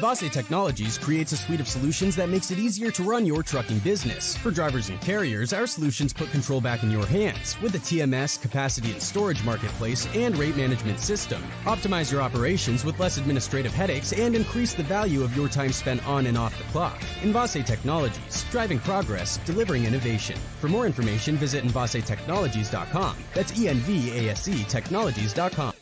Envase Technologies creates a suite of solutions that makes it easier to run your trucking business. For drivers and carriers, our solutions put control back in your hands with a TMS, capacity and storage marketplace, and rate management system. Optimize your operations with less administrative headaches and increase the value of your time spent on and off the clock. Envase Technologies, driving progress, delivering innovation. For more information, visit envasetechnologies.com. That's ENVASE Technologies.com.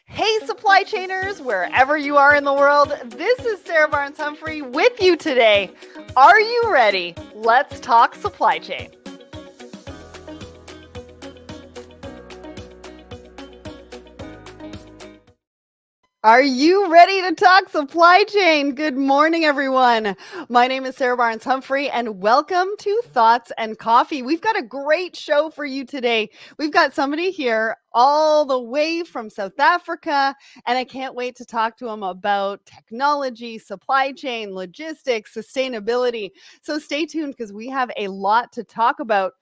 Hey, supply chainers, wherever you are in the world, this is Sarah Barnes-Humphrey with you today. Are you ready? Let's talk supply chain. Are you ready to talk supply chain? Good morning, everyone. My name is Sarah Barnes-Humphrey, and welcome to Thoughts and Coffee. We've got a great show for you today. We've got somebody here all the way from South Africa, and I can't wait to talk to him about technology, supply chain, logistics, sustainability. So stay tuned because we have a lot to talk about.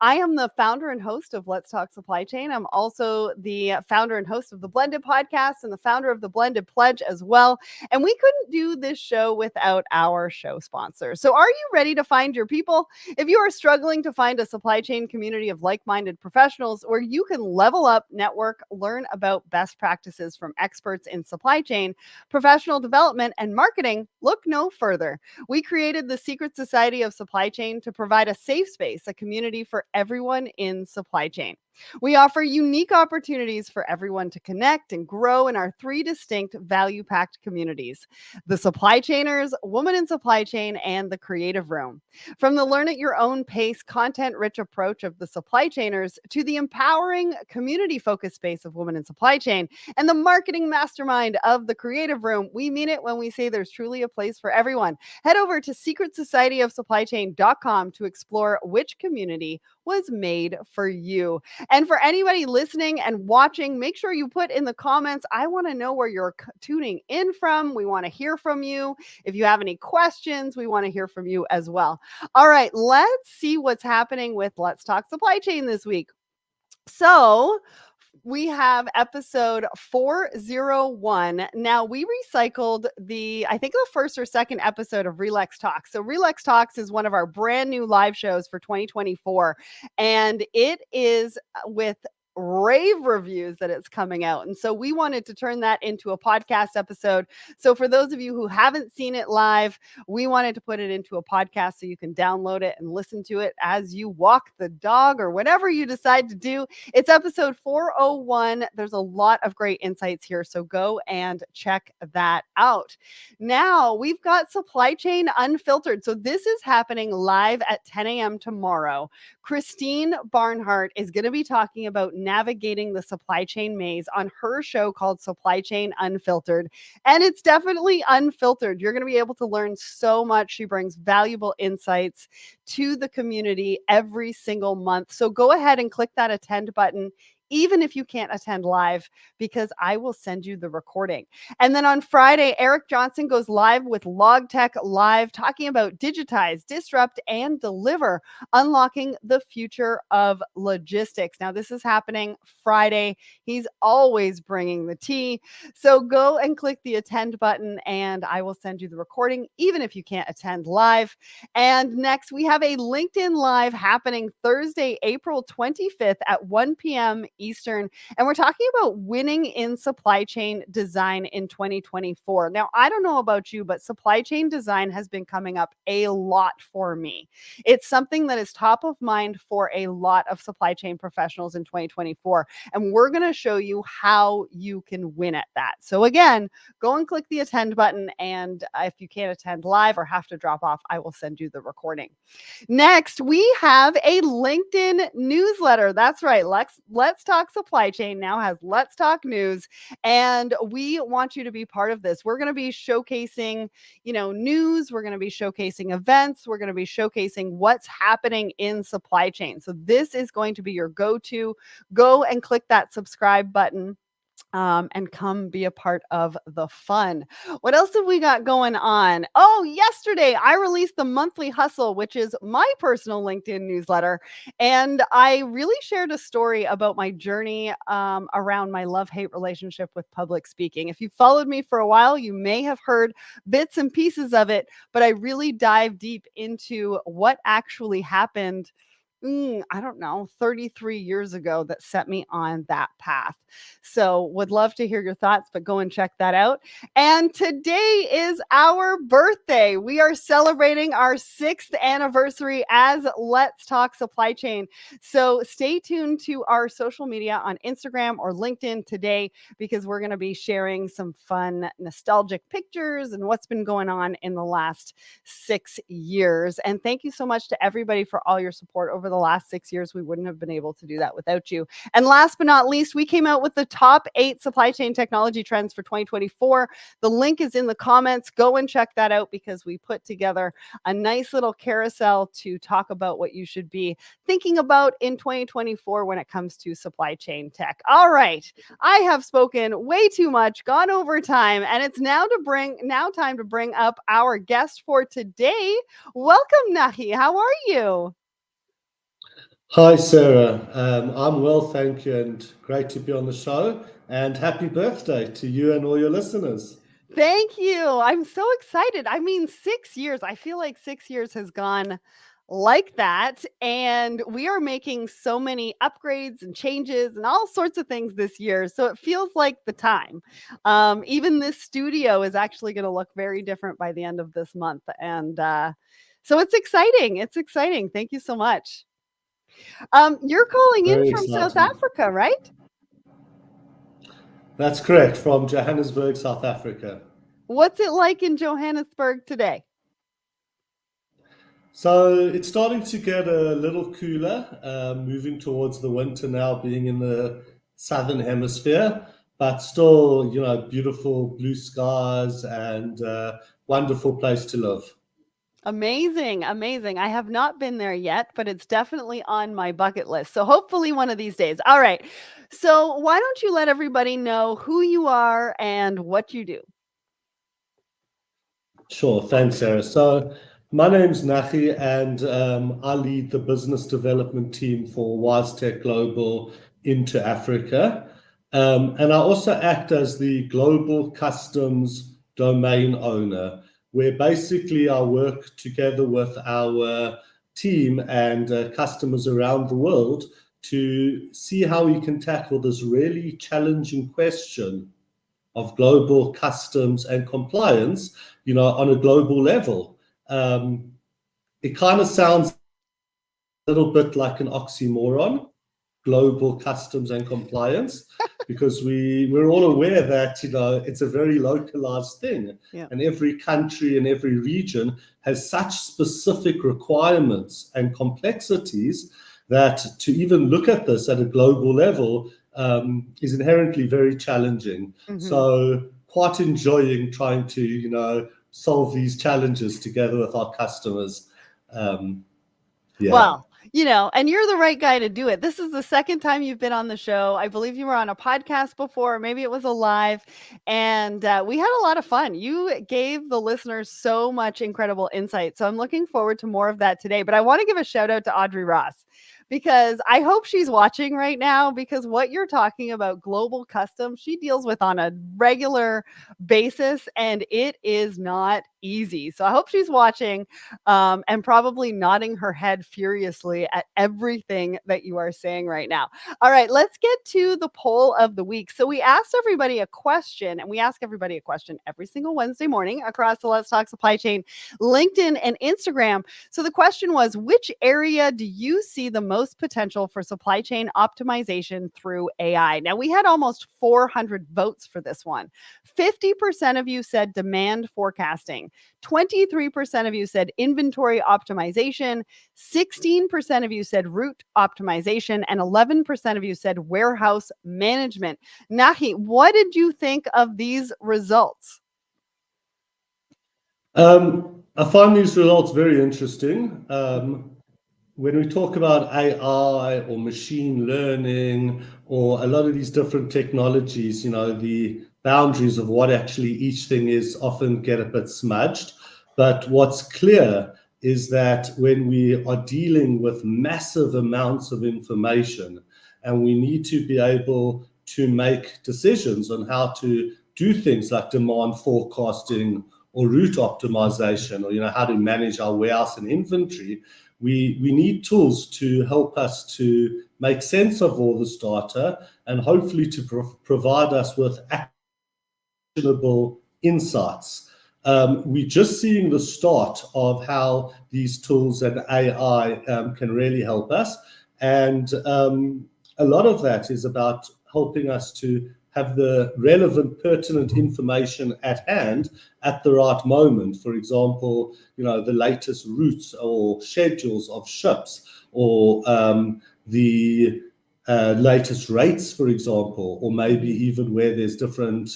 I am the founder and host of Let's Talk Supply Chain. I'm also the founder and host of the Blended Podcast and the founder of the Blended Pledge as well. And we couldn't do this show without our show sponsor. So are you ready to find your people? If you are struggling to find a supply chain community of like-minded professionals where you can level up, network, learn about best practices from experts in supply chain, professional development, and marketing, look no further. We created the Secret Society of Supply Chain to provide a safe space, a community for everyone in supply chain. We offer unique opportunities for everyone to connect and grow in our three distinct value-packed communities: the supply chainers, women in supply chain, and the creative room. From the learn at your own pace, content-rich approach of the supply chainers to the empowering community-focused space of women in supply chain and the marketing mastermind of the creative room, we mean it when we say there's truly a place for everyone. Head over to secretsocietyofsupplychain.com to explore which community was made for you. And for anybody listening and watching, make sure you put in the comments, I want to know where you're tuning in from. We want to hear from you. If you have any questions, we want to hear from you as well. All right, let's see what's happening with Let's Talk Supply Chain this week. So we have episode 401. Now, we recycled I think the first or second episode of Relax Talks. So Relax Talks is one of our brand new live shows for 2024. And it is with rave reviews that it's coming out. And so we wanted to turn that into a podcast episode. So for those of you who haven't seen it live, we wanted to put it into a podcast so you can download it and listen to it as you walk the dog or whatever you decide to do. It's episode 401. There's a lot of great insights here. So go and check that out. Now we've got Supply Chain Unfiltered. So this is happening live at 10 a.m. tomorrow. Christine Barnhart is going to be talking about navigating the supply chain maze on her show called Supply Chain Unfiltered. And it's definitely unfiltered. You're going to be able to learn so much. She brings valuable insights to the community every single month. So go ahead and click that attend button, even if you can't attend live, because I will send you the recording. And then on Friday, Eric Johnson goes live with LogTech Live, talking about digitize, disrupt, and deliver, unlocking the future of logistics. Now, this is happening Friday. He's always bringing the tea. So go and click the attend button, and I will send you the recording, even if you can't attend live. And next, we have a LinkedIn Live happening Thursday, April 25th at 1 p.m. Eastern. And we're talking about winning in supply chain design in 2024. Now, I don't know about you, but supply chain design has been coming up a lot for me. It's something that is top of mind for a lot of supply chain professionals in 2024. And we're going to show you how you can win at that. So again, go and click the attend button. And if you can't attend live or have to drop off, I will send you the recording. Next, we have a LinkedIn newsletter. That's right. Let's Talk Supply Chain now has Let's Talk News, and we want you to be part of this. We're going to be showcasing, news. We're going to be showcasing events. We're going to be showcasing what's happening in supply chain. So this is going to be your go-to. Go and click that subscribe button. and come be a part of the fun. What else have we got going on? Oh, yesterday I released the Monthly Hustle, which is my personal LinkedIn newsletter. And I really shared a story about my journey around my love hate relationship with public speaking. If you followed me for a while, you may have heard bits and pieces of it, but I really dive deep into what actually happened. I don't know, 33 years ago that set me on that path. So, would love to hear your thoughts, but go and check that out. And today is our birthday. We are celebrating our 6th anniversary as Let's Talk Supply Chain. So, stay tuned to our social media on Instagram or LinkedIn today because we're going to be sharing some fun, nostalgic pictures and what's been going on in the last 6 years. And thank you so much to everybody for all your support over the last 6 years. We wouldn't have been able to do that without you. And last but not least, we came out with the top 8 supply chain technology trends for 2024. The link is in the comments. Go and check that out because we put together a nice little carousel to talk about what you should be thinking about in 2024 when it comes to supply chain tech. All right, I have spoken way too much, gone over time, and it's now time to bring up our guest for today. Welcome, Nachi. How are you? Hi, Sarah. I'm well, thank you, and great to be on the show. And happy birthday to you and all your listeners. Thank you. I'm so excited. I mean, 6 years. I feel like 6 years has gone like that. And we are making so many upgrades and changes and all sorts of things this year. So it feels like the time. Even this studio is actually going to look very different by the end of this month. And so it's exciting. It's exciting. Thank you so much. You're calling in Very from South exciting. Africa, right? That's correct, from Johannesburg, South Africa. What's it like in Johannesburg today? So it's starting to get a little cooler, moving towards the winter now, being in the southern hemisphere, but still, beautiful blue skies and wonderful place to live. Amazing, amazing. I have not been there yet, but it's definitely on my bucket list. So hopefully one of these days. All right. So why don't you let everybody know who you are and what you do? Sure, thanks, Sarah. So my name's Nachi, and I lead the business development team for WiseTech Global into Africa. And I also act as the global customs domain owner, where basically I work together with our team and customers around the world to see how we can tackle this really challenging question of global customs and compliance, on a global level. It kind of sounds a little bit like an oxymoron, global customs and compliance, because we're all aware that, it's a very localized thing. Yeah. And every country and every region has such specific requirements and complexities that to even look at this at a global level is inherently very challenging. Mhm. So quite enjoying trying to, solve these challenges together with our customers. Yeah. Well, and you're the right guy to do it. This is the second time you've been on the show. I believe you were on a podcast before, or maybe it was a live, and we had a lot of fun. You gave the listeners so much incredible insight. So I'm looking forward to more of that today. But I want to give a shout out to Audrey Ross because I hope she's watching right now because what you're talking about, global customs, she deals with on a regular basis, and it is not easy. So I hope she's watching and probably nodding her head furiously at everything that you are saying right now. All right, let's get to the poll of the week. So we asked everybody a question, and we ask everybody a question every single Wednesday morning across the Let's Talk Supply Chain, LinkedIn, and Instagram. So the question was, which area do you see the most potential for supply chain optimization through AI? Now, we had almost 400 votes for this one. 50% of you said demand forecasting. 23% of you said inventory optimization, 16% of you said route optimization, and 11% of you said warehouse management. Nachi, what did you think of these results? I find these results very interesting. When we talk about AI or machine learning or a lot of these different technologies, the boundaries of what actually each thing is often get a bit smudged. But what's clear is that when we are dealing with massive amounts of information, and we need to be able to make decisions on how to do things like demand forecasting or route optimization, or how to manage our warehouse and inventory, we need tools to help us to make sense of all this data and hopefully to provide us with actionable insights. We're just seeing the start of how these tools and AI can really help us. And a lot of that is about helping us to have the relevant, pertinent information at hand at the right moment. For example, the latest routes or schedules of ships, or the latest rates, for example, or maybe even where there's different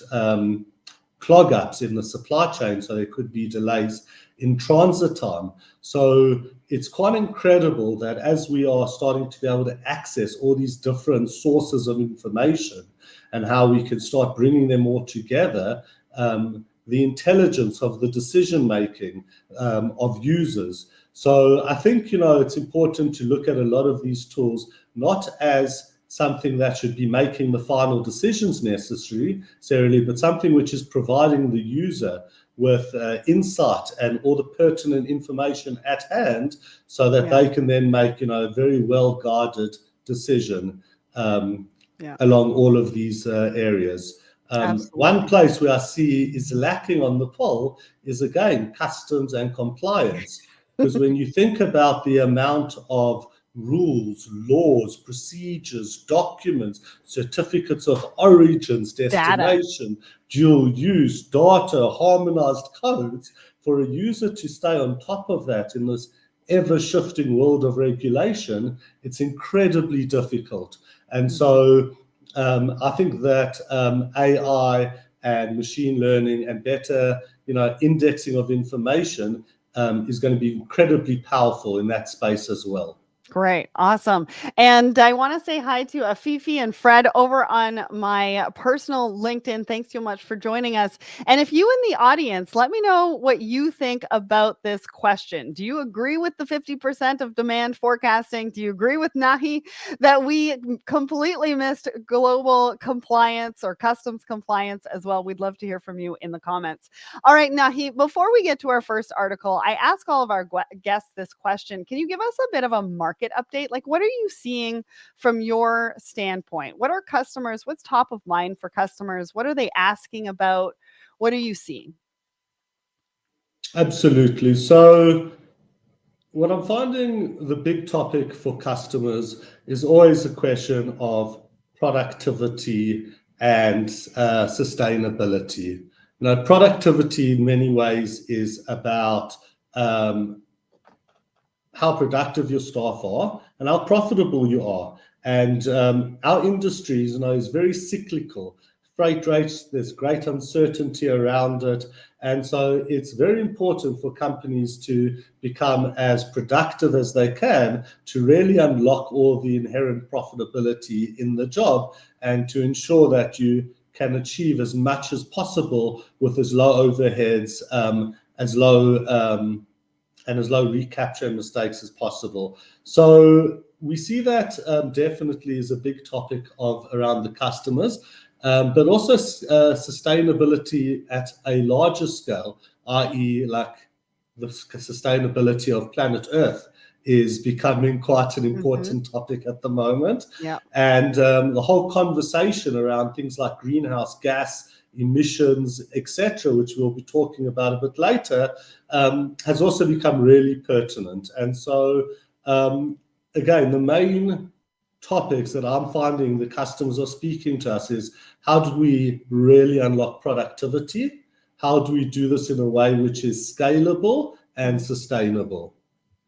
clog ups in the supply chain, so there could be delays in transit time. So it's quite incredible that as we are starting to be able to access all these different sources of information and how we can start bringing them all together, the intelligence of the decision making of users. So I think, it's important to look at a lot of these tools not as something that should be making the final decisions necessarily, but something which is providing the user with insight and all the pertinent information at hand, so that they can then make a very well guided decision along all of these areas. One place where I see is lacking on the poll is, again, customs and compliance, because when you think about the amount of rules, laws, procedures, documents, certificates of origins, destination, dual use, data, harmonized codes, for a user to stay on top of that in this ever-shifting world of regulation, it's incredibly difficult. And so I think that AI and machine learning and better, indexing of information is going to be incredibly powerful in that space as well. Great. Awesome. And I want to say hi to Afifi and Fred over on my personal LinkedIn. Thanks so much for joining us. And if you in the audience, let me know what you think about this question. Do you agree with the 50% of demand forecasting? Do you agree with Nachi that we completely missed global compliance or customs compliance as well? We'd love to hear from you in the comments. All right, Nachi, before we get to our first article, I ask all of our guests this question. Can you give us a bit of a market update? Like, what are you seeing from your standpoint? What are customers? What's top of mind for customers? What are they asking about? What are you seeing? Absolutely. So what I'm finding the big topic for customers is always a question of productivity and sustainability. Productivity in many ways is about how productive your staff are and how profitable you are. And our industry is very cyclical. Freight rates, there's great uncertainty around it. And so it's very important for companies to become as productive as they can to really unlock all the inherent profitability in the job and to ensure that you can achieve as much as possible with as low overheads, as low recapture and mistakes as possible. So we see that definitely is a big topic around the customers, but also sustainability at a larger scale, i.e. like the sustainability of planet Earth is becoming quite an important topic at the moment. And the whole conversation around things like greenhouse gas emissions, etc., which we'll be talking about a bit later, has also become really pertinent. And so, again, the main topics that I'm finding the customers are speaking to us is, how do we really unlock productivity? How do we do this in a way which is scalable and sustainable?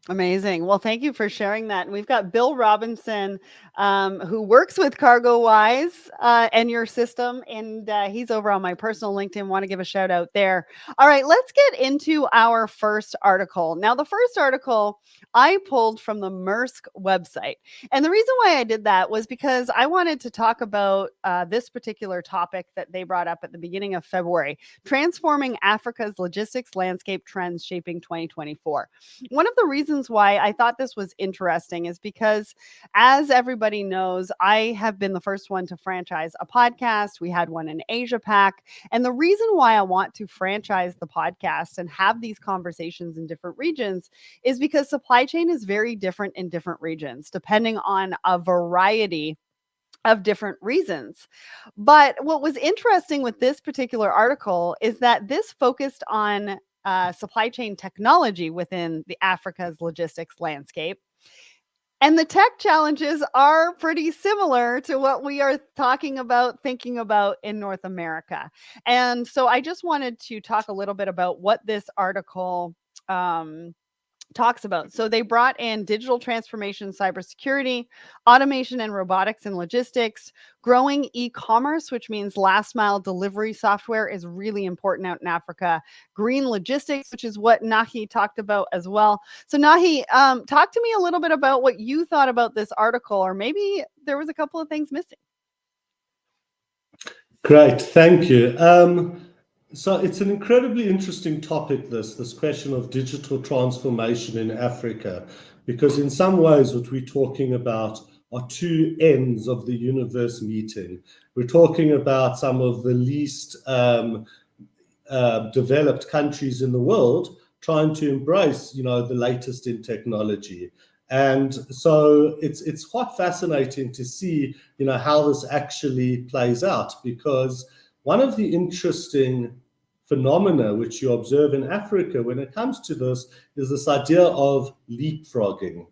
Amazing. Well, thank you for sharing that. And we've got Bill Robinson, who works with CargoWise and your system, and he's over on my personal LinkedIn. Want to give a shout out there. All right, let's get into our first article. Now, the first article I pulled from the Maersk website, and the reason why I did that was because I wanted to talk about this particular topic that they brought up at the beginning of February: transforming Africa's logistics landscape trends shaping 2024. One of the reasons why I thought this was interesting is because, as everybody knows, I have been the first one to franchise a podcast. We had one in Asia Pac. And the reason why I want to franchise the podcast and have these conversations in different regions is because supply chain is very different in different regions, depending on a variety of different reasons. But what was interesting with this particular article is that this focused on supply chain technology within the Africa's logistics landscape. And the tech challenges are pretty similar to what we are talking about, thinking about in North America. And so I just wanted to talk a little bit about what this article talks about. So they brought in digital transformation, cybersecurity, automation and robotics and logistics, growing e-commerce, which means last mile delivery software is really important out in Africa, green logistics, which is what Nachi talked about as well. So Nachi, talk to me a little bit about what you thought about this article, or maybe there was a couple of things missing. Great, thank you. So it's an incredibly interesting topic, this question of digital transformation in Africa, because in some ways what we're talking about are two ends of the universe meeting. We're talking about some of the least developed countries in the world trying to embrace, the latest in technology. And so it's quite fascinating to see, how this actually plays out, because one of the interesting phenomena which you observe in Africa when it comes to this is this idea of leapfrogging.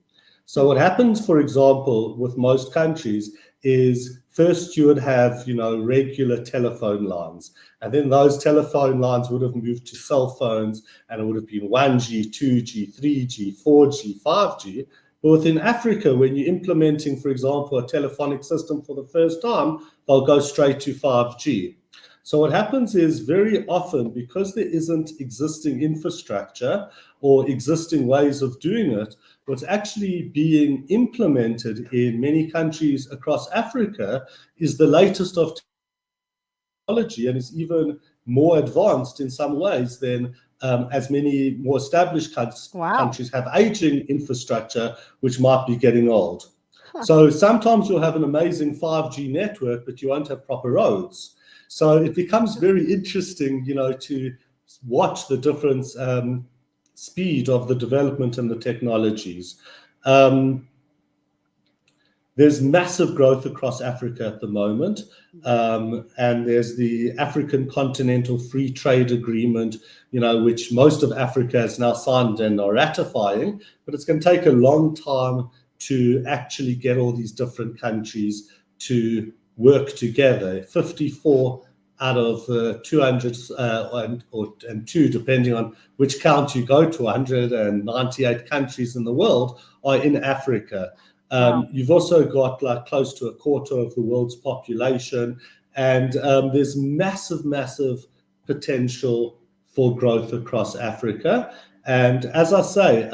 So what happens, for example, with most countries is first you would have, regular telephone lines, and then those telephone lines would have moved to cell phones, and it would have been 1G, 2G, 3G, 4G, 5G. But within Africa, when you're implementing, for example, a telephonic system for the first time, they'll go straight to 5G. So what happens is very often, because there isn't existing infrastructure or existing ways of doing it, what's actually being implemented in many countries across Africa is the latest of technology, and is even more advanced in some ways than as many more established countries have aging infrastructure, which might be getting old. So sometimes you'll have an amazing 5G network, but you won't have proper roads. So it becomes very interesting, to watch the different speed of the development and the technologies. There's massive growth across Africa at the moment, and there's the African Continental Free Trade Agreement, which most of Africa has now signed and are ratifying, but it's going to take a long time to actually get all these different countries to work together. 54 out of 200 and two, depending on which count you go to, 198 countries in the world are in Africa. You've also got like close to a quarter of the world's population, and there's massive potential for growth across Africa. And as I say,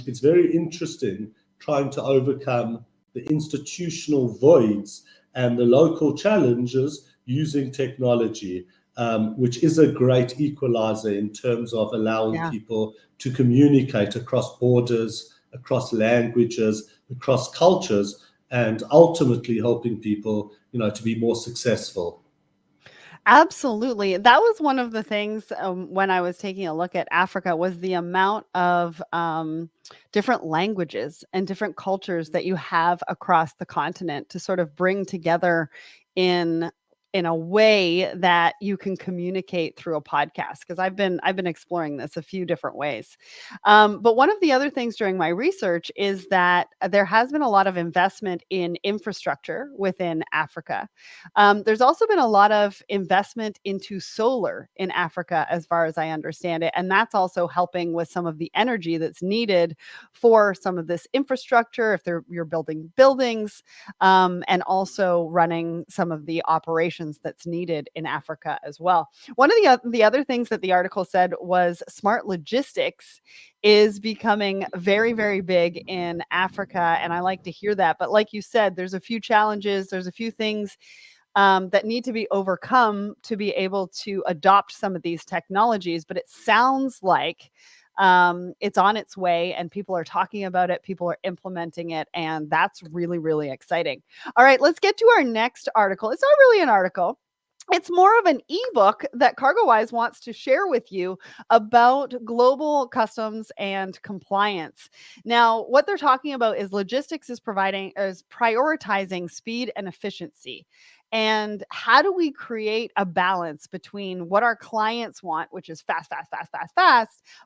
it's very interesting trying to overcome the institutional voids and the local challenges using technology, which is a great equalizer in terms of allowing people to communicate across borders, across languages, across cultures, and ultimately helping people, to be more successful. Absolutely. That was one of the things when I was taking a look at Africa, was the amount of different languages and different cultures that you have across the continent to sort of bring together in in a way that you can communicate through a podcast, because I've been exploring this a few different ways. But one of the other things during my research is that there has been a lot of investment in infrastructure within Africa. There's also been a lot of investment into solar in Africa, as far as I understand it, and that's also helping with some of the energy that's needed for some of this infrastructure if you're building buildings, and also running some of the operations that's needed in Africa as well. One of the other things that the article said was smart logistics is becoming very, very big in Africa, and I like to hear that. But like you said, there's a few challenges, there's a few things that need to be overcome to be able to adopt some of these technologies. But it sounds like it's on its way, and people are talking about it, people are implementing it, and that's really, really exciting. All right, let's get to our next article. It's not really an article. It's more of an ebook that CargoWise wants to share with you about global customs and compliance. Now, what they're talking about is logistics is prioritizing speed and efficiency. And how do we create a balance between what our clients want, which is fast,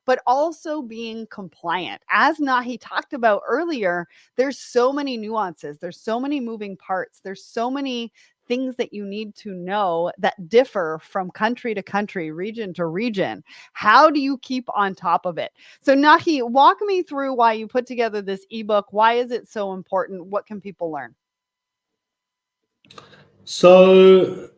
but also being compliant? As Nachi talked about earlier, there's so many nuances, there's so many moving parts, there's so many things that you need to know that differ from country to country, region to region. How do you keep on top of it? So Nachi, walk me through why you put together this ebook. Why is it so important? What can people learn? So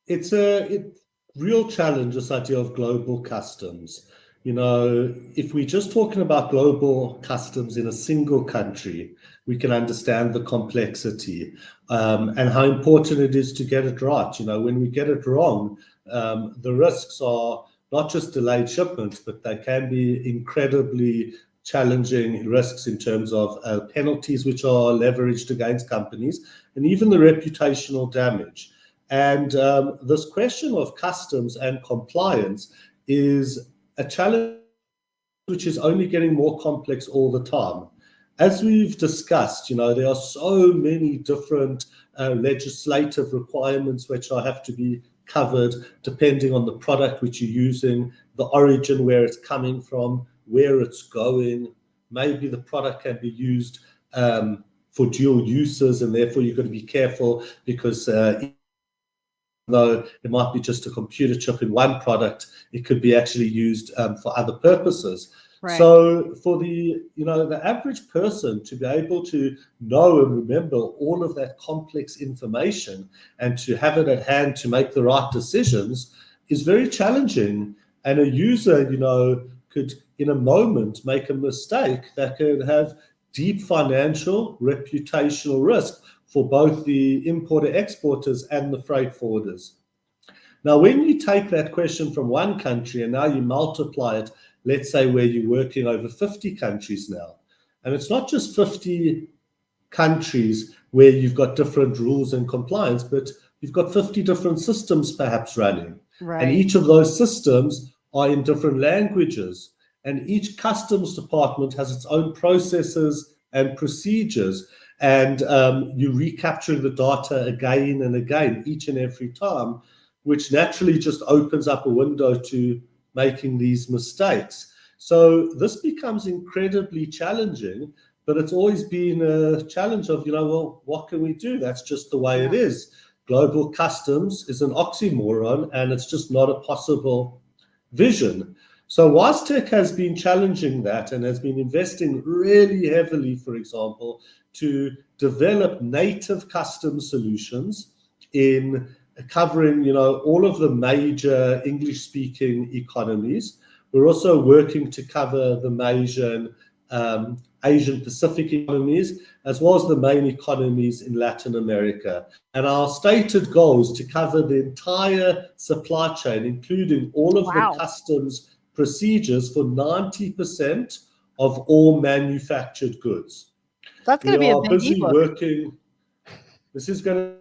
it's a real challenge, this idea of global customs. If we're just talking about global customs in a single country, we can understand the complexity and how important it is to get it right. When we get it wrong, the risks are not just delayed shipments, but they can be incredibly challenging risks in terms of penalties which are leveraged against companies, and even the reputational damage. And this question of customs and compliance is a challenge which is only getting more complex all the time. As we've discussed, there are so many different legislative requirements which have to be covered depending on the product which you're using, the origin, where it's coming from, where it's going. Maybe the product can be used for dual uses, and therefore you've got to be careful because though it might be just a computer chip in one product, it could be actually used for other purposes. Right. So for the average person to be able to know and remember all of that complex information and to have it at hand to make the right decisions is very challenging. And a user, could in a moment make a mistake that could have deep financial, reputational risk for both the importer-exporters and the freight forwarders. Now, when you take that question from one country and now you multiply it, let's say where you're working over 50 countries now, and it's not just 50 countries where you've got different rules and compliance, but you've got 50 different systems perhaps running. Right. And each of those systems are in different languages, and each customs department has its own processes and procedures. And you're recapturing the data again and again, each and every time, which naturally just opens up a window to making these mistakes. So this becomes incredibly challenging, but it's always been a challenge of, well, what can we do? That's just the way it is. Global customs is an oxymoron, and it's just not a possible vision. So WiseTech has been challenging that and has been investing really heavily, for example, to develop native custom solutions in covering, all of the major English-speaking economies. We're also working to cover the major Asian Pacific economies, as well as the main economies in Latin America. And our stated goal is to cover the entire supply chain, including all of the customs procedures for 90% of all manufactured goods. That's going to be a big ebook. Working. This is going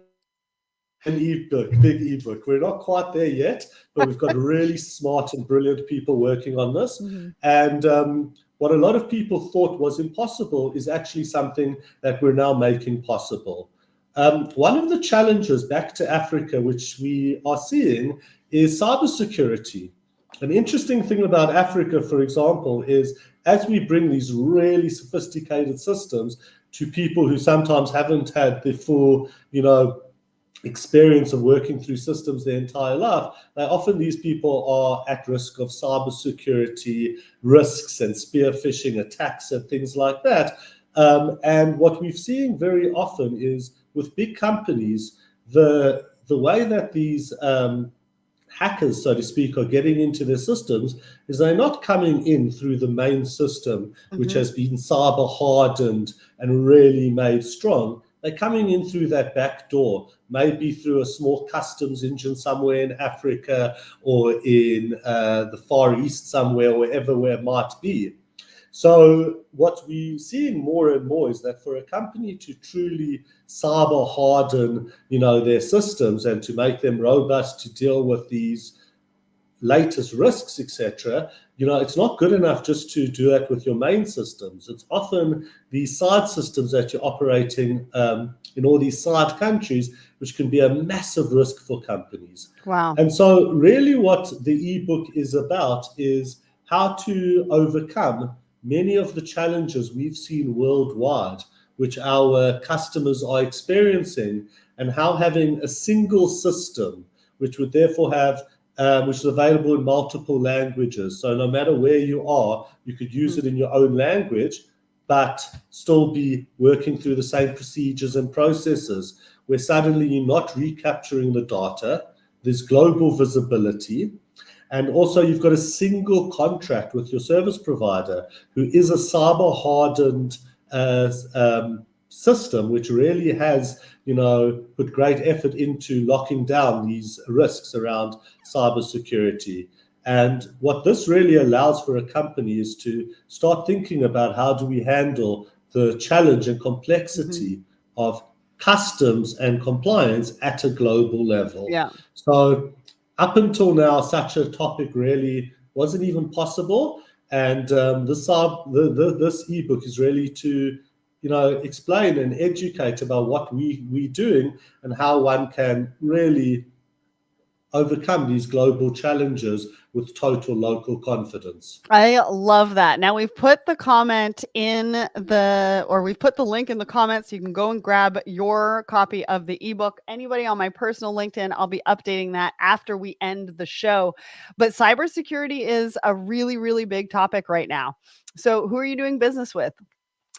to be an big ebook. We're not quite there yet, but we've got really smart and brilliant people working on this. Mm-hmm. And what a lot of people thought was impossible is actually something that we're now making possible. One of the challenges back to Africa, which we are seeing, is cybersecurity. An interesting thing about Africa, for example, is as we bring these really sophisticated systems to people who sometimes haven't had the full, experience of working through systems their entire life, often these people are at risk of cybersecurity risks and spear phishing attacks and things like that. And what we've seen very often is with big companies, the way that these hackers, so to speak, are getting into their systems is they're not coming in through the main system, which has been cyber hardened and really made strong. They're coming in through that back door, maybe through a small customs engine somewhere in Africa or in the Far East somewhere, where it might be. So what we're seeing more and more is that for a company to truly cyber harden, their systems and to make them robust to deal with these latest risks, etc., it's not good enough just to do that with your main systems. It's often these side systems that you're operating in all these side countries, which can be a massive risk for companies. Wow. And so really what the ebook is about is how to overcome many of the challenges we've seen worldwide, which our customers are experiencing, and how having a single system, which would therefore have which is available in multiple languages. So no matter where you are, you could use it in your own language, but still be working through the same procedures and processes, where suddenly you're not recapturing the data, there's global visibility, and also you've got a single contract with your service provider who is a cyber hardened system, which really has, put great effort into locking down these risks around cybersecurity. And what this really allows for a company is to start thinking about how do we handle the challenge and complexity of customs and compliance at a global level. Yeah. So up until now, such a topic really wasn't even possible. And this ebook is really to explain and educate about what we're doing and how one can really overcome these global challenges with total local confidence. I love that. Now we've put the comment we've put the link in the comments, so you can go and grab your copy of the ebook. Anybody on my personal LinkedIn, I'll be updating that after we end the show. But cybersecurity is a really, really big topic right now. So who are you doing business with?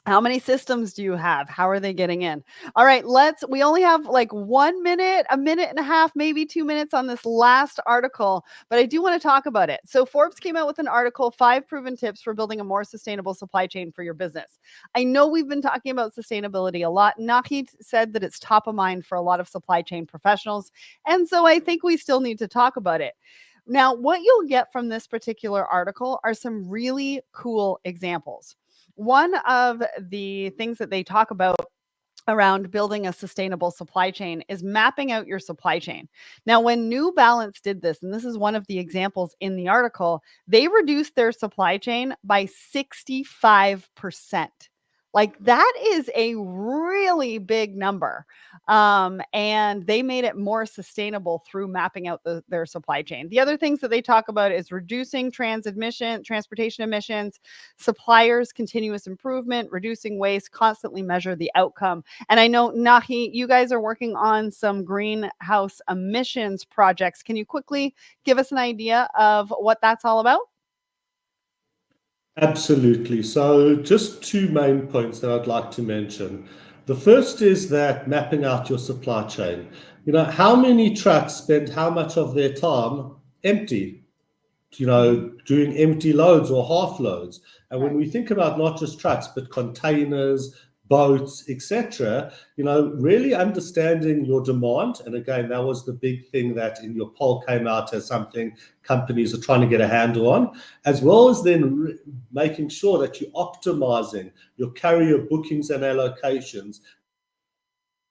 How many systems do you have? How are they getting in? All right, we only have like 1 minute, a minute and a half, maybe 2 minutes on this last article, but I do want to talk about it. So Forbes came out with an article, 5 proven tips for building a more sustainable supply chain for your business. I know we've been talking about sustainability a lot. Nachi said that it's top of mind for a lot of supply chain professionals. And so I think we still need to talk about it. Now, what you'll get from this particular article are some really cool examples. One of the things that they talk about around building a sustainable supply chain is mapping out your supply chain. Now, when New Balance did this, and this is one of the examples in the article, they reduced their supply chain by 65%. Like that is a really big number. And they made it more sustainable through mapping out their supply chain. The other things that they talk about is reducing transportation emissions, suppliers, continuous improvement, reducing waste, constantly measure the outcome. And I know, Nachi, you guys are working on some greenhouse emissions projects. Can you quickly give us an idea of what that's all about? Absolutely. So just 2 main points that I'd like to mention. The first is that mapping out your supply chain. How many trucks spend how much of their time empty, doing empty loads or half loads. And when we think about not just trucks, but containers, boats, etc., really understanding your demand. And again, that was the big thing that in your poll came out as something companies are trying to get a handle on, as well as then making sure that you're optimizing your carrier bookings and allocations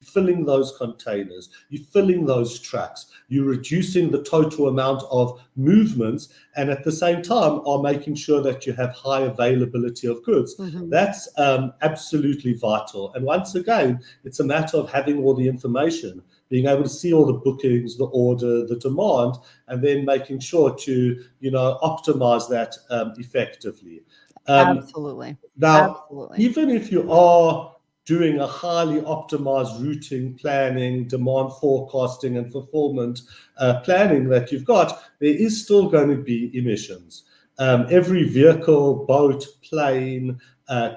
filling those containers, you're filling those trucks, you're reducing the total amount of movements, and at the same time are making sure that you have high availability of goods. That's absolutely vital. And once again, it's a matter of having all the information, being able to see all the bookings, the order, the demand, and then making sure to, optimize that effectively. Absolutely. Now, Absolutely. even if you are doing a highly optimized routing planning, demand forecasting, and fulfillment planning that you've got, there is still going to be emissions. Every vehicle, boat, plane,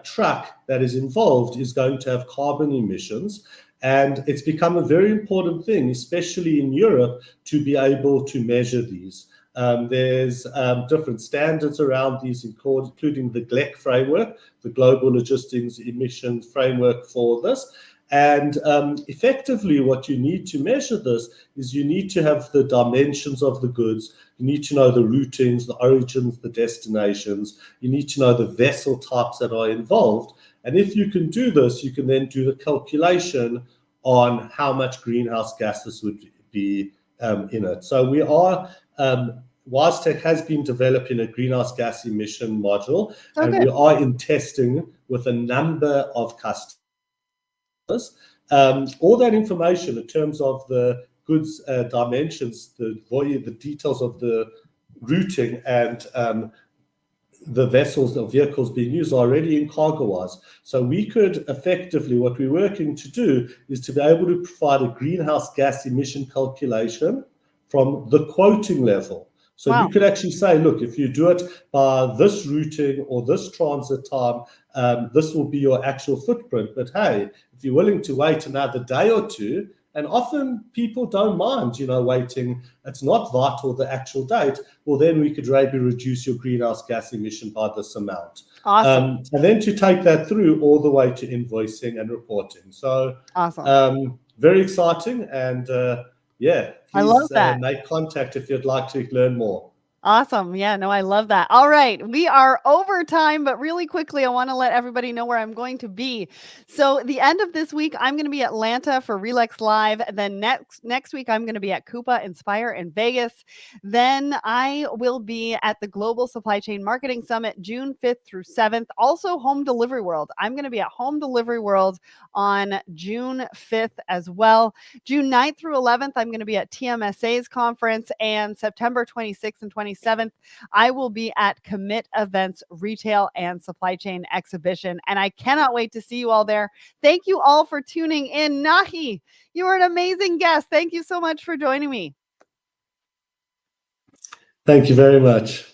truck that is involved is going to have carbon emissions. And it's become a very important thing, especially in Europe, to be able to measure these. There's different standards around these, including the GLEC framework, the Global Logistics Emissions Framework for this. And effectively, what you need to measure this is you need to have the dimensions of the goods. You need to know the routings, the origins, the destinations. You need to know the vessel types that are involved. And if you can do this, you can then do the calculation on how much greenhouse gases would be in it. So we are... WiseTech has been developing a greenhouse gas emission module, and we are in testing with a number of customers. All that information in terms of the goods dimensions, the details of the routing, and the vessels or vehicles being used are already in CargoWise. So we could effectively, what we're working to do is to be able to provide a greenhouse gas emission calculation from the quoting level. So you could actually say, look, if you do it by this routing or this transit time, this will be your actual footprint. But hey, if you're willing to wait another day or two, and often people don't mind, waiting, it's not vital the actual date, well, then we could maybe reduce your greenhouse gas emission by this amount. Awesome. And then to take that through all the way to invoicing and reporting. So awesome. Very exciting. And please I love that. Make contact if you'd like to learn more. Awesome. Yeah, no, I love that. All right. We are over time, but really quickly, I want to let everybody know where I'm going to be. So the end of this week, I'm going to be at Atlanta for Relax Live. Then next week, I'm going to be at Coupa Inspire in Vegas. Then I will be at the Global Supply Chain Marketing Summit, June 5th through 7th. Also Home Delivery World. I'm going to be at Home Delivery World on June 5th as well. June 9th through 11th, I'm going to be at TMSA's conference, and September 26th and 27th, I will be at Commit Events Retail and Supply Chain Exhibition, and I cannot wait to see you all there. Thank you all for tuning in. Nachi, you were an amazing guest. Thank you so much for joining me. Thank you very much.